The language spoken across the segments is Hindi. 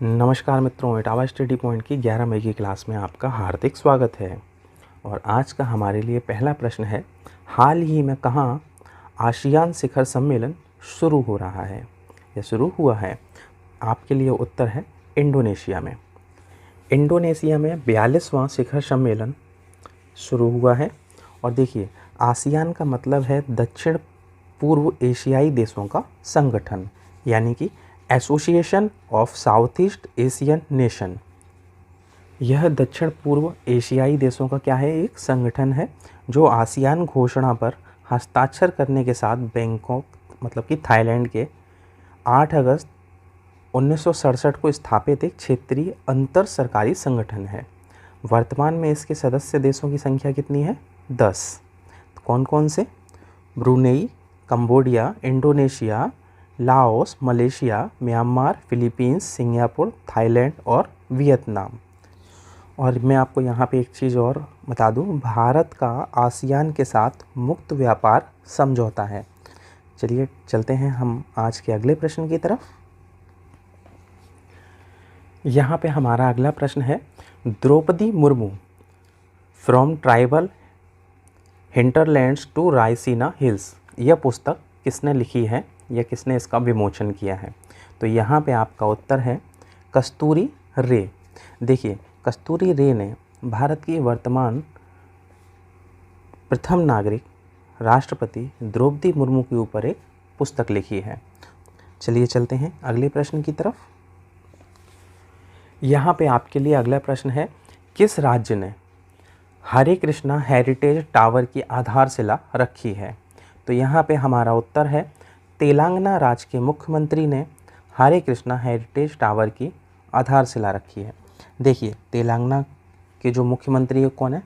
नमस्कार मित्रों, इटावा स्टडी पॉइंट की 11 मई की क्लास में आपका हार्दिक स्वागत है। और आज का हमारे लिए पहला प्रश्न है, हाल ही में कहाँ आसियान शिखर सम्मेलन शुरू हो रहा है या शुरू हुआ है? आपके लिए उत्तर है इंडोनेशिया में। इंडोनेशिया में 42वां शिखर सम्मेलन शुरू हुआ है। और देखिए, आसियान का मतलब है दक्षिण पूर्व एशियाई देशों का संगठन, यानी कि association of south east Asian nation. यह दक्षिण पूर्व एशियाई देशों का क्या है, एक संगठन है जो आसियान घोषणा पर हस्ताक्षर करने के साथ बैंकॉक मतलब कि थाईलैंड के 8 अगस्त 1967 को स्थापित एक क्षेत्रीय अंतर सरकारी संगठन है। वर्तमान में इसके सदस्य देशों की संख्या कितनी है? 10। कौन कौन से? Brunei, Cambodia, Indonesia, Laos, Malaysia, Myanmar, Philippines, Singapore, Thailand और वियतनाम। और मैं आपको यहाँ पे एक चीज़ और बता दूँ, भारत का आसियान के साथ मुक्त व्यापार समझौता है। चलिए चलते हैं हम आज के अगले प्रश्न की तरफ। यहाँ पे हमारा अगला प्रश्न है, Draupadi Murmu from tribal hinterlands to Raisina Hills, यह पुस्तक किसने लिखी है या किसने इसका विमोचन किया है? तो यहाँ पे आपका उत्तर है कस्तूरी रे। देखिए, कस्तूरी रे ने भारत की वर्तमान प्रथम नागरिक राष्ट्रपति द्रौपदी मुर्मू के ऊपर एक पुस्तक लिखी है। चलिए चलते हैं अगले प्रश्न की तरफ। यहाँ पे आपके लिए अगला प्रश्न है, किस राज्य ने हरे कृष्णा हेरिटेज टावर की आधारशिला रखी है? तो यहाँ पे हमारा उत्तर है तेलंगाना राज्य के मुख्यमंत्री ने हरे कृष्णा हेरिटेज टावर की आधारशिला रखी है। देखिए, तेलंगाना के जो मुख्यमंत्री कौन है?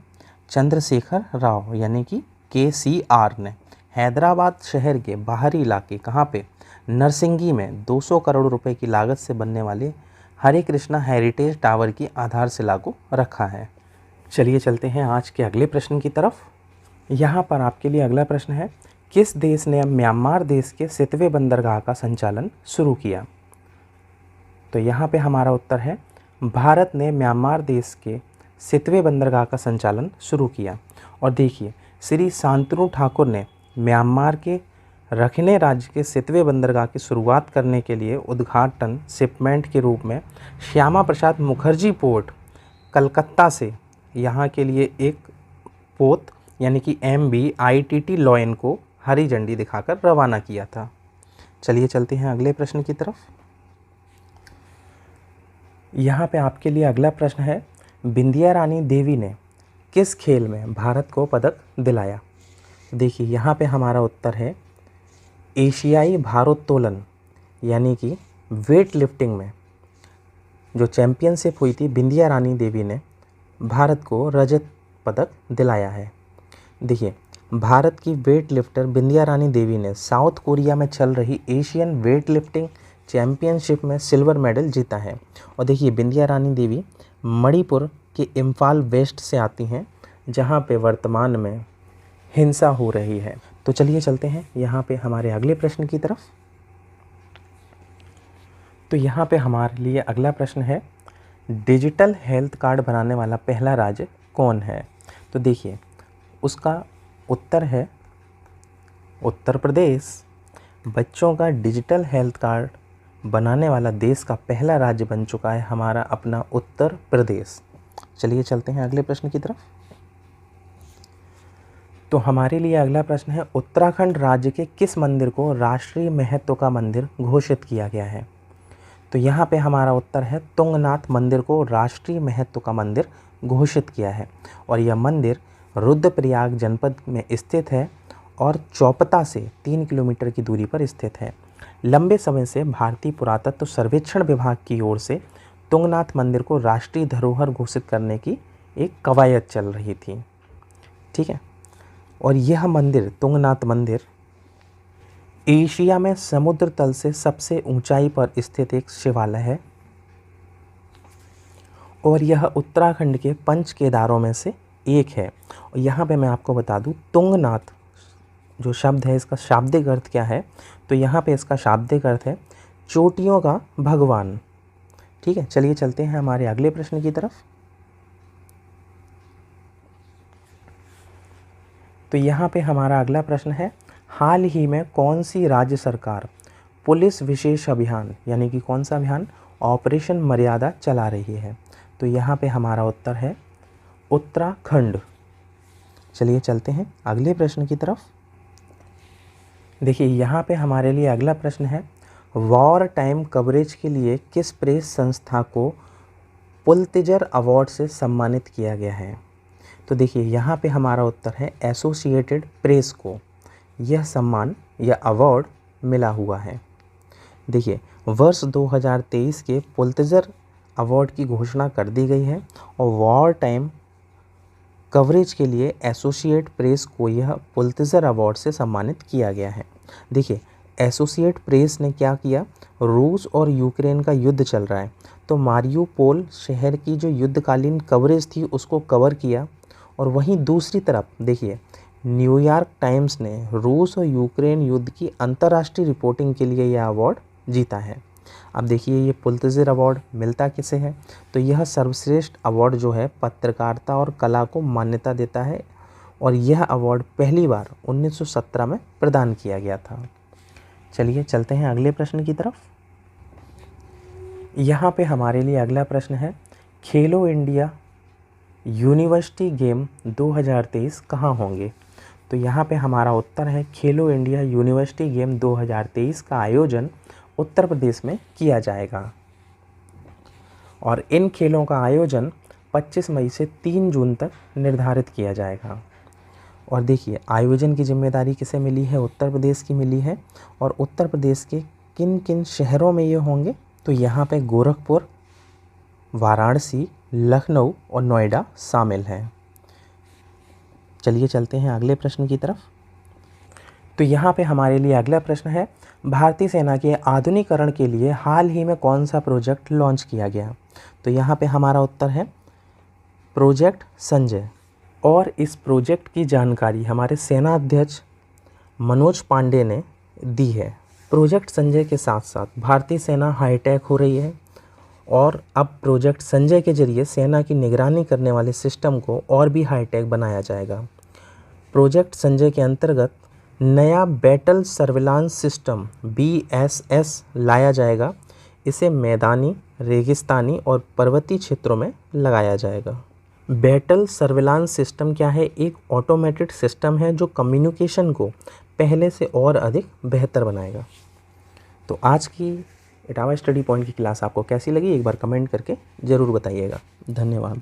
चंद्रशेखर राव, यानी कि KCR ने हैदराबाद शहर के बाहरी इलाके कहाँ पे, नरसिंगी में 200 करोड़ रुपए की लागत से बनने वाले हरे कृष्णा हेरिटेज टावर की आधारशिला को रखा है। चलिए चलते हैं आज के अगले प्रश्न की तरफ। यहाँ पर आपके लिए अगला प्रश्न है, किस देश ने म्यांमार देश के सितवे बंदरगाह का संचालन शुरू किया? तो यहाँ पे हमारा उत्तर है भारत ने म्यांमार देश के सितवे बंदरगाह का संचालन शुरू किया। और देखिए, श्री शांतनु ठाकुर ने म्यांमार के रखने राज्य के सितवे बंदरगाह की शुरुआत करने के लिए उद्घाटन शिपमेंट के रूप में श्यामा प्रसाद मुखर्जी पोर्ट कलकत्ता से यहाँ के लिए एक पोत यानी कि MB-ITT लॉयन को हरी झंडी दिखाकर रवाना किया था। चलिए चलते हैं अगले प्रश्न की तरफ। यहाँ पे आपके लिए अगला प्रश्न है, बिंदिया रानी देवी ने किस खेल में भारत को पदक दिलाया? देखिए, यहाँ पे हमारा उत्तर है एशियाई भारोत्तोलन यानी कि वेट लिफ्टिंग में जो चैंपियनशिप हुई थी, बिंदिया रानी देवी ने भारत को रजत पदक दिलाया है। देखिए, भारत की वेट लिफ्टर बिंदिया रानी देवी ने साउथ कोरिया में चल रही एशियन वेट लिफ्टिंग चैंपियनशिप में सिल्वर मेडल जीता है। और देखिए, बिंदिया रानी देवी मणिपुर के इम्फाल वेस्ट से आती हैं, जहां पे वर्तमान में हिंसा हो रही है। तो चलिए चलते हैं यहाँ पे हमारे अगले प्रश्न की तरफ। तो यहाँ पे हमारे लिए अगला प्रश्न है, डिजिटल हेल्थ कार्ड बनाने वाला पहला राज्य कौन है? तो देखिए, उसका उत्तर है उत्तर प्रदेश। बच्चों का डिजिटल हेल्थ कार्ड बनाने वाला देश का पहला राज्य बन चुका है हमारा अपना उत्तर प्रदेश। चलिए चलते हैं अगले प्रश्न की तरफ। तो हमारे लिए अगला प्रश्न है, उत्तराखंड राज्य के किस मंदिर को राष्ट्रीय महत्व का मंदिर घोषित किया गया है? तो यहाँ पे हमारा उत्तर है तुंगनाथ मंदिर को राष्ट्रीय महत्व का मंदिर घोषित किया है। और यह मंदिर रुद्रप्रयाग जनपद में स्थित है और चौपता से 3 किलोमीटर की दूरी पर स्थित है। लंबे समय से भारतीय पुरातत्व सर्वेक्षण विभाग की ओर से तुंगनाथ मंदिर को राष्ट्रीय धरोहर घोषित करने की एक कवायद चल रही थी। ठीक है, और यह मंदिर, तुंगनाथ मंदिर, एशिया में समुद्र तल से सबसे ऊंचाई पर स्थित एक शिवालय है और यह उत्तराखंड के पंच केदारों में से एक है। और यहाँ पे मैं आपको बता दूँ, तुंगनाथ जो शब्द है, इसका शाब्दिक अर्थ क्या है? तो यहाँ पे इसका शाब्दिक अर्थ है चोटियों का भगवान। ठीक है, चलिए चलते हैं हमारे अगले प्रश्न की तरफ। तो यहाँ पे हमारा अगला प्रश्न है, हाल ही में कौन सी राज्य सरकार पुलिस विशेष अभियान यानी कि कौन सा अभियान, ऑपरेशन मर्यादा चला रही है? तो यहाँ पे हमारा उत्तर है उत्तराखंड। चलिए चलते हैं अगले प्रश्न की तरफ। देखिए यहाँ पे हमारे लिए अगला प्रश्न है, वॉर टाइम कवरेज के लिए किस प्रेस संस्था को पुलित्ज़र अवार्ड से सम्मानित किया गया है? तो देखिए यहाँ पे हमारा उत्तर है एसोसिएटेड प्रेस को यह सम्मान या अवार्ड मिला हुआ है। देखिए वर्ष 2023 के पुलित्ज़र अवार्ड की घोषणा कर दी गई है और वॉर टाइम कवरेज के लिए एसोसिएट प्रेस को यह पुलित्ज़र अवार्ड से सम्मानित किया गया है। देखिए एसोसिएट प्रेस ने क्या किया, रूस और यूक्रेन का युद्ध चल रहा है तो मारियुपोल शहर की जो युद्धकालीन कवरेज थी उसको कवर किया। और वहीं दूसरी तरफ देखिए न्यूयॉर्क टाइम्स ने रूस और यूक्रेन युद्ध की अंतर्राष्ट्रीय रिपोर्टिंग के लिए यह अवार्ड जीता है। अब देखिए ये पुलित्ज़र अवार्ड मिलता किसे है, तो यह सर्वश्रेष्ठ अवार्ड जो है पत्रकारिता और कला को मान्यता देता है और यह अवार्ड पहली बार 1917 में प्रदान किया गया था। चलिए चलते हैं अगले प्रश्न की तरफ। यहाँ पे हमारे लिए अगला प्रश्न है, खेलो इंडिया यूनिवर्सिटी गेम 2023 कहाँ होंगे? तो यहाँ पे हमारा उत्तर है खेलो इंडिया यूनिवर्सिटी गेम 2023 का आयोजन उत्तर प्रदेश में किया जाएगा और इन खेलों का आयोजन 25 मई से 3 जून तक निर्धारित किया जाएगा। और देखिए आयोजन की जिम्मेदारी किसे मिली है, उत्तर प्रदेश की मिली है। और उत्तर प्रदेश के किन किन शहरों में ये होंगे, तो यहाँ पे गोरखपुर, वाराणसी, लखनऊ और नोएडा शामिल हैं। चलिए चलते हैं अगले प्रश्न की तरफ। तो यहाँ पे हमारे लिए अगला प्रश्न है, भारतीय सेना के आधुनिकीकरण के लिए हाल ही में कौन सा प्रोजेक्ट लॉन्च किया गया? तो यहाँ पे हमारा उत्तर है प्रोजेक्ट संजय। और इस प्रोजेक्ट की जानकारी हमारे सेना अध्यक्ष मनोज पांडे ने दी है। प्रोजेक्ट संजय के साथ साथ भारतीय सेना हाईटेक हो रही है और अब प्रोजेक्ट संजय के जरिए सेना की निगरानी करने वाले सिस्टम को और भी हाईटेक बनाया जाएगा। प्रोजेक्ट संजय के अंतर्गत नया बैटल सर्विलांस सिस्टम BSS लाया जाएगा। इसे मैदानी, रेगिस्तानी और पर्वतीय क्षेत्रों में लगाया जाएगा। बैटल सर्विलांस सिस्टम क्या है? एक ऑटोमेटेड सिस्टम है जो कम्युनिकेशन को पहले से और अधिक बेहतर बनाएगा। तो आज की इटावा स्टडी पॉइंट की क्लास आपको कैसी लगी, एक बार कमेंट करके ज़रूर बताइएगा। धन्यवाद।